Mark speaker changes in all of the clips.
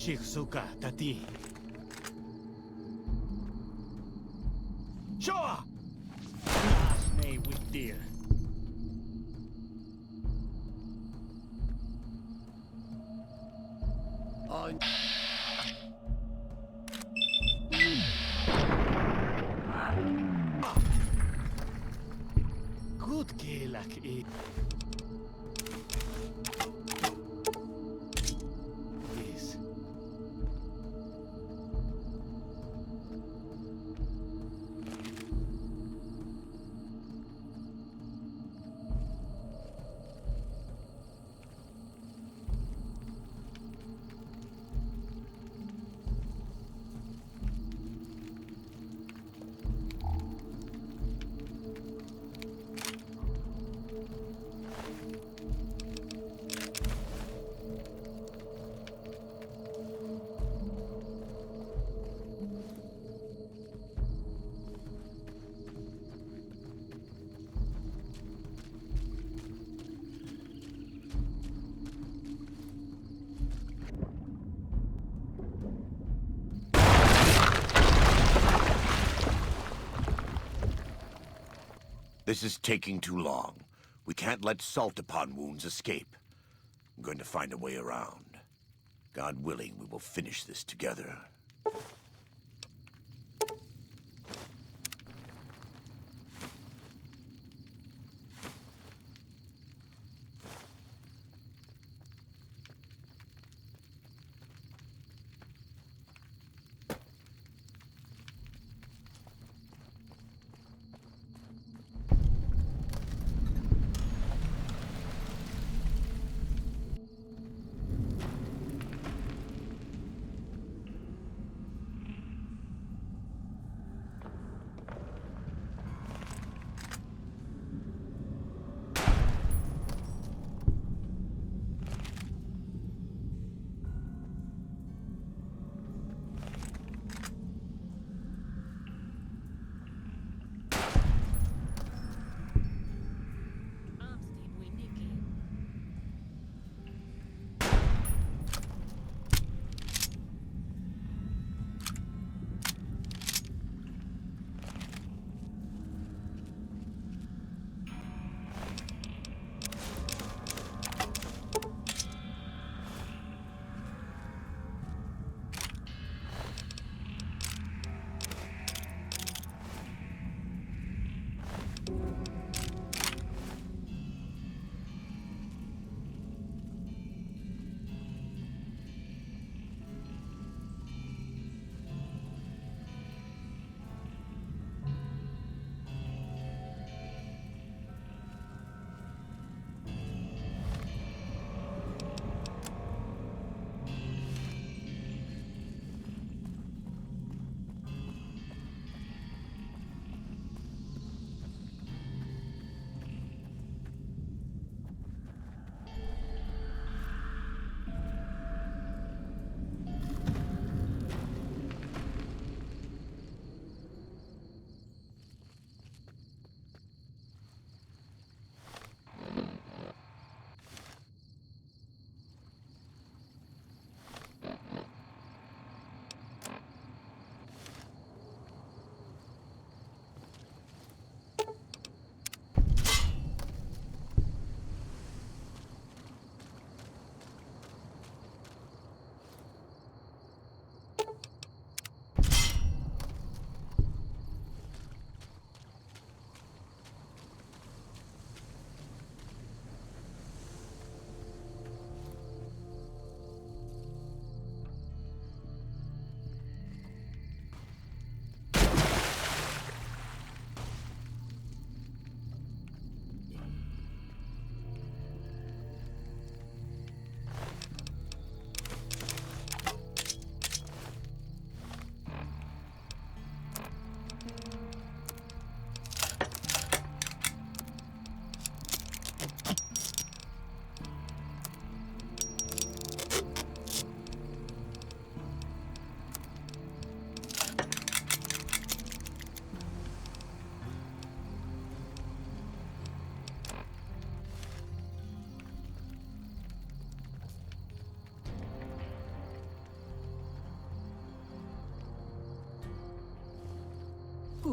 Speaker 1: Чих сука, tati. Shoa! May with dear. On. Good kelak e. Yes.
Speaker 2: This is taking too long. We can't let salt upon wounds escape. I'm going to find a way around. God willing, we will finish this together.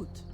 Speaker 3: Gut.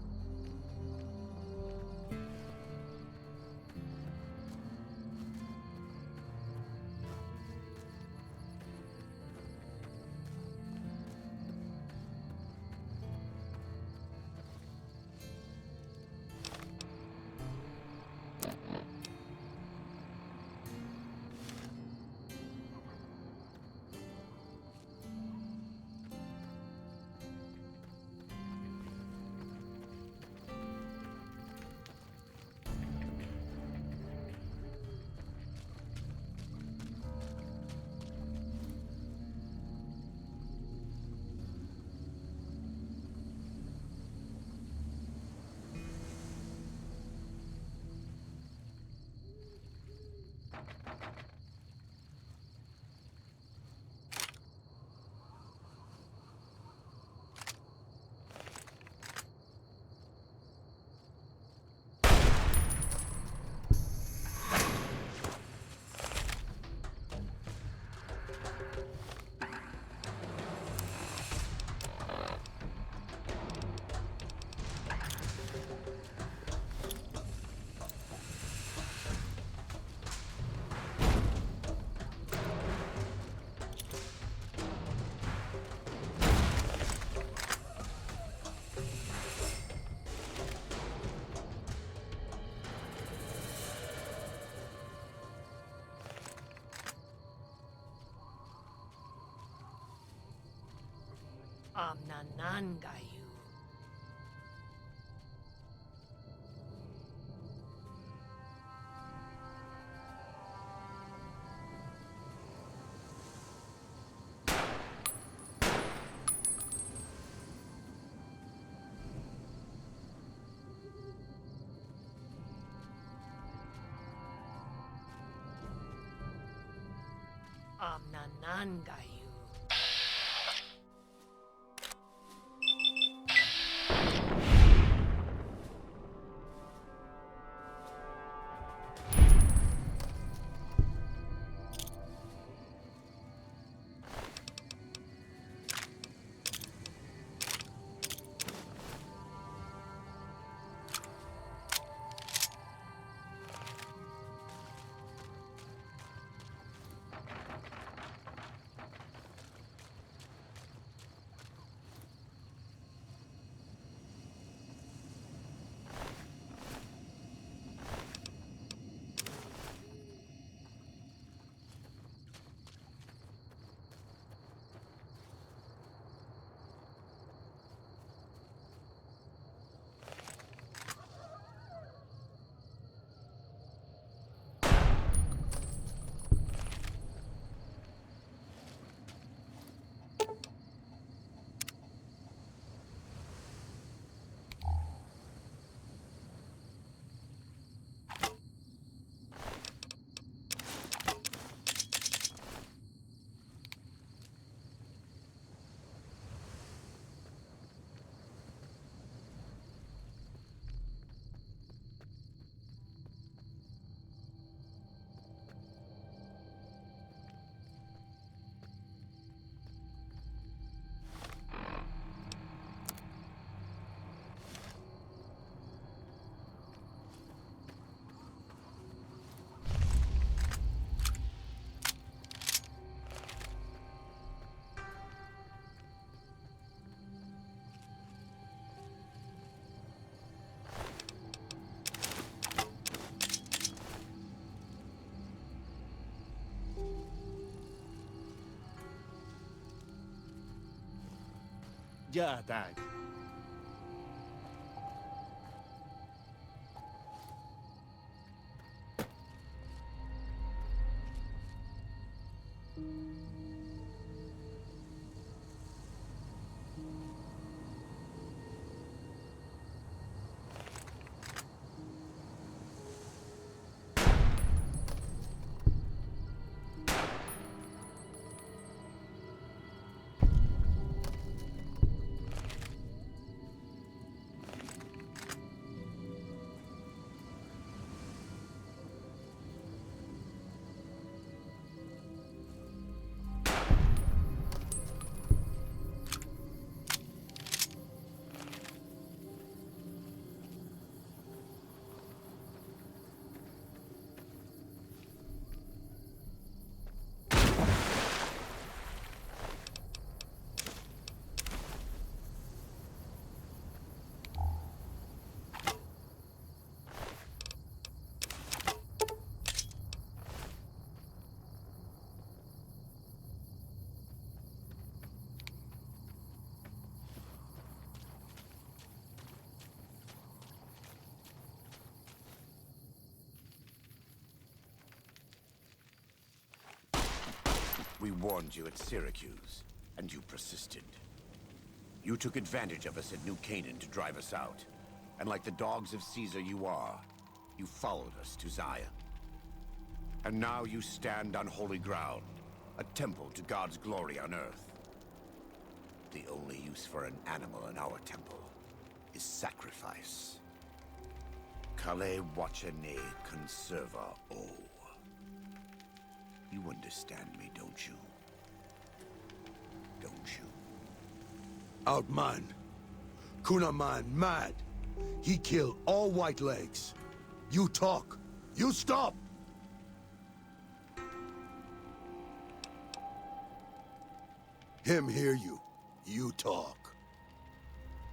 Speaker 3: Amnanangayu. Amnanangayu.
Speaker 1: Ya tak.
Speaker 2: We warned you at Syracuse, and you persisted. You took advantage of us at New Canaan to drive us out. And like the dogs of Caesar you are, you followed us to Zion. And now you stand on holy ground, a temple to God's glory on earth. The only use for an animal in our temple is sacrifice. Kale wachane conserva o. You understand me, don't you? Don't you?
Speaker 4: Outman. Kunaman mad. He killed all Whitelegs. You talk. You stop! Him hear you. You talk.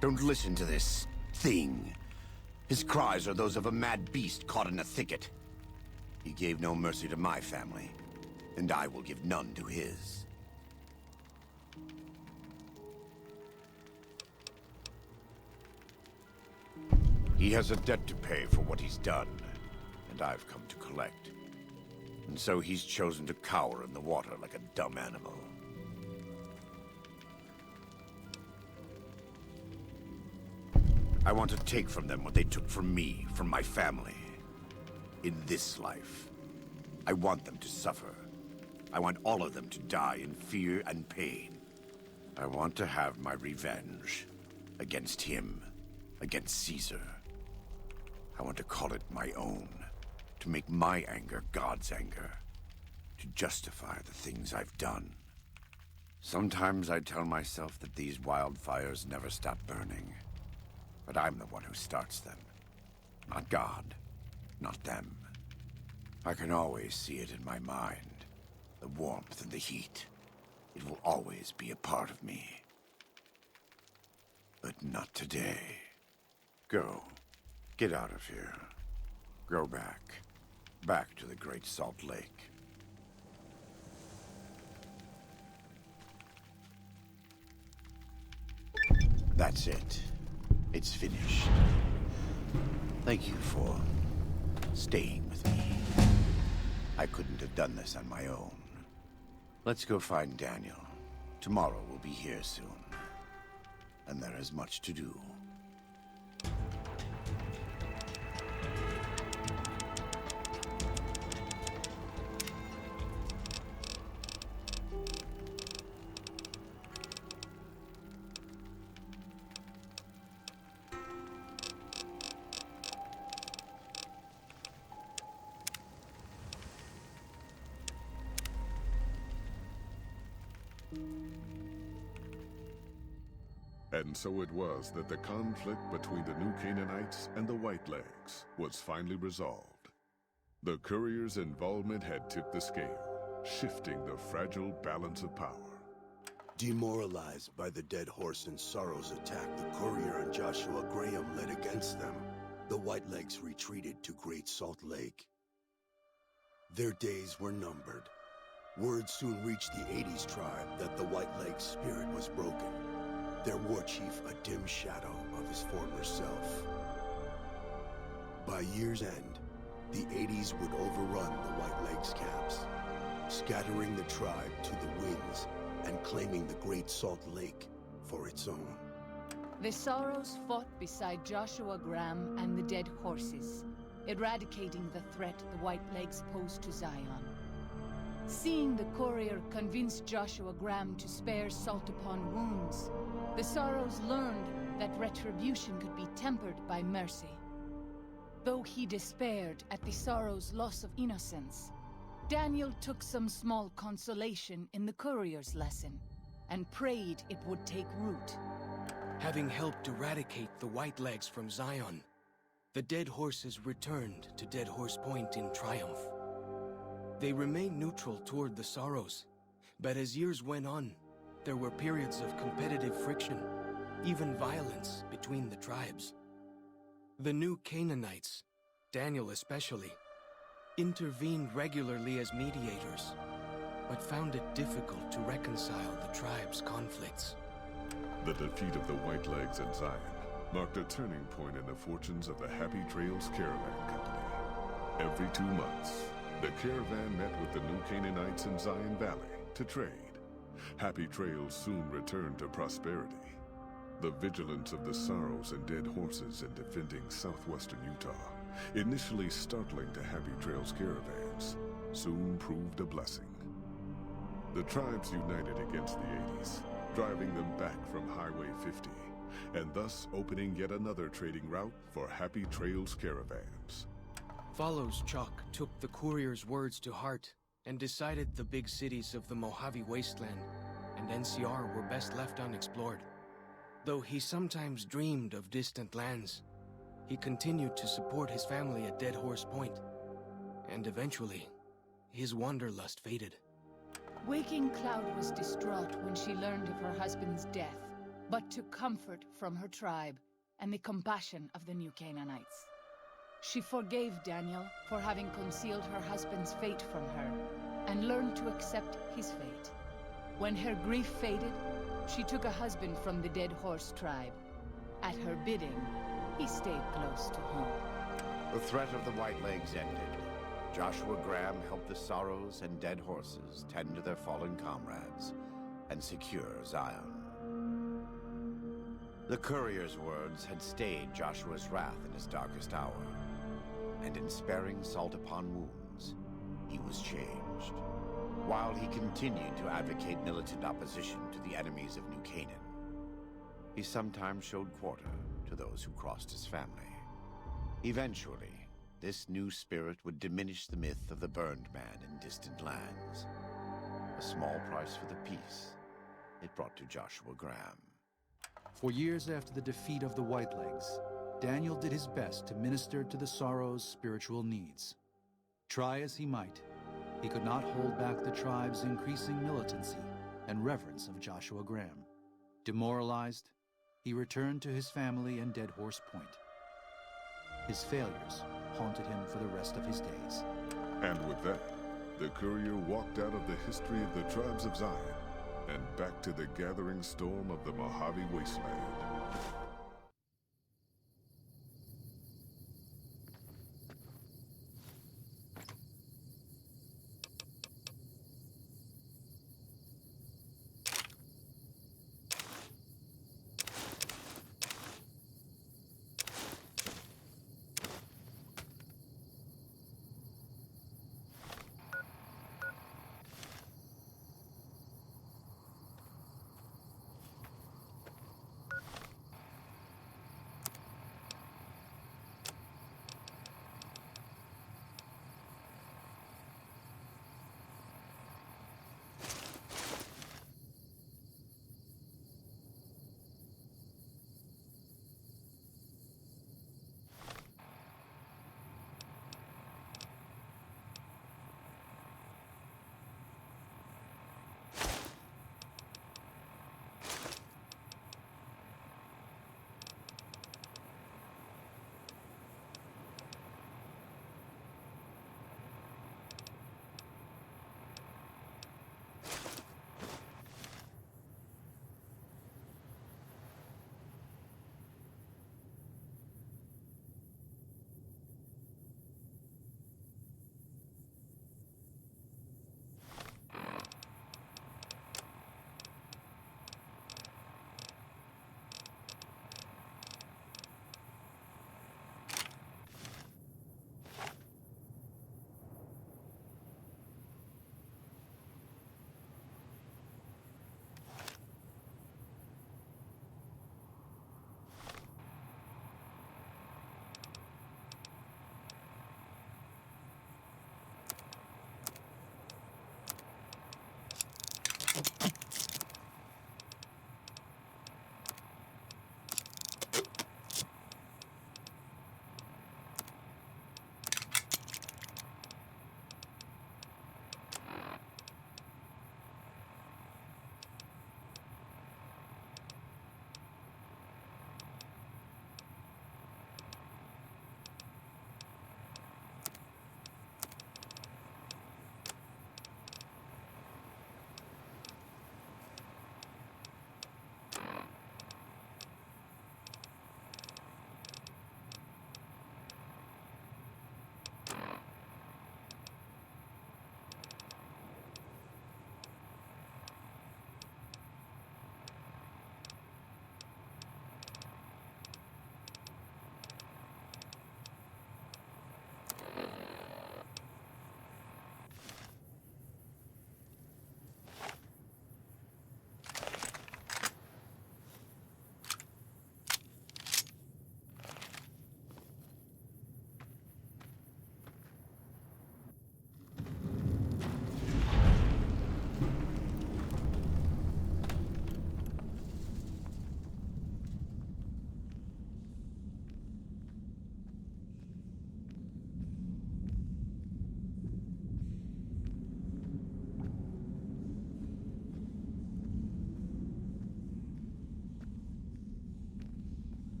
Speaker 2: Don't listen to this thing. His cries are those of a mad beast caught in a thicket. He gave no mercy to my family, and I will give none to his. He has a debt to pay for what he's done, and I've come to collect. And so he's chosen to cower in the water like a dumb animal. I want to take from them what they took from me, from my family. In this life, I want them to suffer. I want all of them to die in fear and pain. I want to have my revenge against him, against Caesar. I want to call it my own, to make my anger God's anger, to justify the things I've done. Sometimes I tell myself that these wildfires never stop burning, but I'm the one who starts them. Not God, not them. I can always see it in my mind, the warmth and the heat. It will always be a part of me. But not today. Go. Get out of here. Go back. Back to the Great Salt Lake. That's it. It's finished. Thank you for staying with me. I couldn't have done this on my own. Let's go find Daniel. Tomorrow we'll be here soon. And there is much to do.
Speaker 5: And so it was that the conflict between the New Canaanites and the Whitelegs was finally resolved. The courier's involvement had tipped the scale, shifting the fragile balance of power.
Speaker 4: Demoralized by the Dead Horse and Sorrow's attack the courier and Joshua Graham led against them, the Whitelegs retreated to Great Salt Lake. Their days were numbered. Word soon reached the 80s tribe that the Whitelegs' spirit was broken. Their war chief a dim shadow of his former self. By year's end, the 80s would overrun the Whitelegs' camps, scattering the tribe to the winds and claiming the Great Salt Lake for its own.
Speaker 6: The Sorrows fought beside Joshua Graham and the Dead Horses, eradicating the threat the Whitelegs posed to Zion. Seeing the courier convince Joshua Graham to spare Salt upon Wounds, the Sorrows learned that retribution could be tempered by mercy. Though he despaired at the Sorrows' loss of innocence, Daniel took some small consolation in the courier's lesson, and prayed it would take root.
Speaker 7: Having helped eradicate the Whitelegs from Zion, the Dead Horses returned to Dead Horse Point in triumph. They remained neutral toward the Sorrows, but as years went on, there were periods of competitive friction, even violence between the tribes. The New Canaanites, Daniel especially, intervened regularly as mediators, but found it difficult to reconcile the tribe's conflicts.
Speaker 5: The defeat of the Whitelegs at Zion marked a turning point in the fortunes of the Happy Trails Caravan Company. Every 2 months, the caravan met with the New Canaanites in Zion Valley to trade. Happy Trails soon returned to prosperity. The vigilance of the Sorrows and Dead Horses in defending southwestern Utah, initially startling to Happy Trails caravans, soon proved a blessing. The tribes united against the 80s, driving them back from Highway 50, and thus opening yet another trading route for Happy Trails caravans.
Speaker 7: Follows Chalk took the courier's words to heart and decided the big cities of the Mojave Wasteland and NCR were best left unexplored. Though he sometimes dreamed of distant lands, he continued to support his family at Dead Horse Point, and eventually, his wanderlust faded.
Speaker 6: Waking Cloud was distraught when she learned of her husband's death, but took comfort from her tribe and the compassion of the New Canaanites. She forgave Daniel for having concealed her husband's fate from her, and learned to accept his fate. When her grief faded, she took a husband from the Dead Horse tribe. At her bidding, he stayed close to home.
Speaker 2: The threat of the Whitelegs ended. Joshua Graham helped the Sorrows and Dead Horses tend to their fallen comrades and secure Zion. The courier's words had stayed Joshua's wrath in his darkest hour, and in sparing salt upon wounds, he was changed. While he continued to advocate militant opposition to the enemies of New Canaan, he sometimes showed quarter to those who crossed his family. Eventually, this new spirit would diminish the myth of the burned man in distant lands. A small price for the peace it brought to Joshua Graham.
Speaker 8: For years after the defeat of the Whitelegs, Daniel did his best to minister to the Sorrows' spiritual needs. Try as he might, he could not hold back the tribe's increasing militancy and reverence of Joshua Graham. Demoralized, he returned to his family and Dead Horse Point. His failures haunted him for the rest of his days.
Speaker 5: And with that, the courier walked out of the history of the tribes of Zion and back to the gathering storm of the Mojave Wasteland.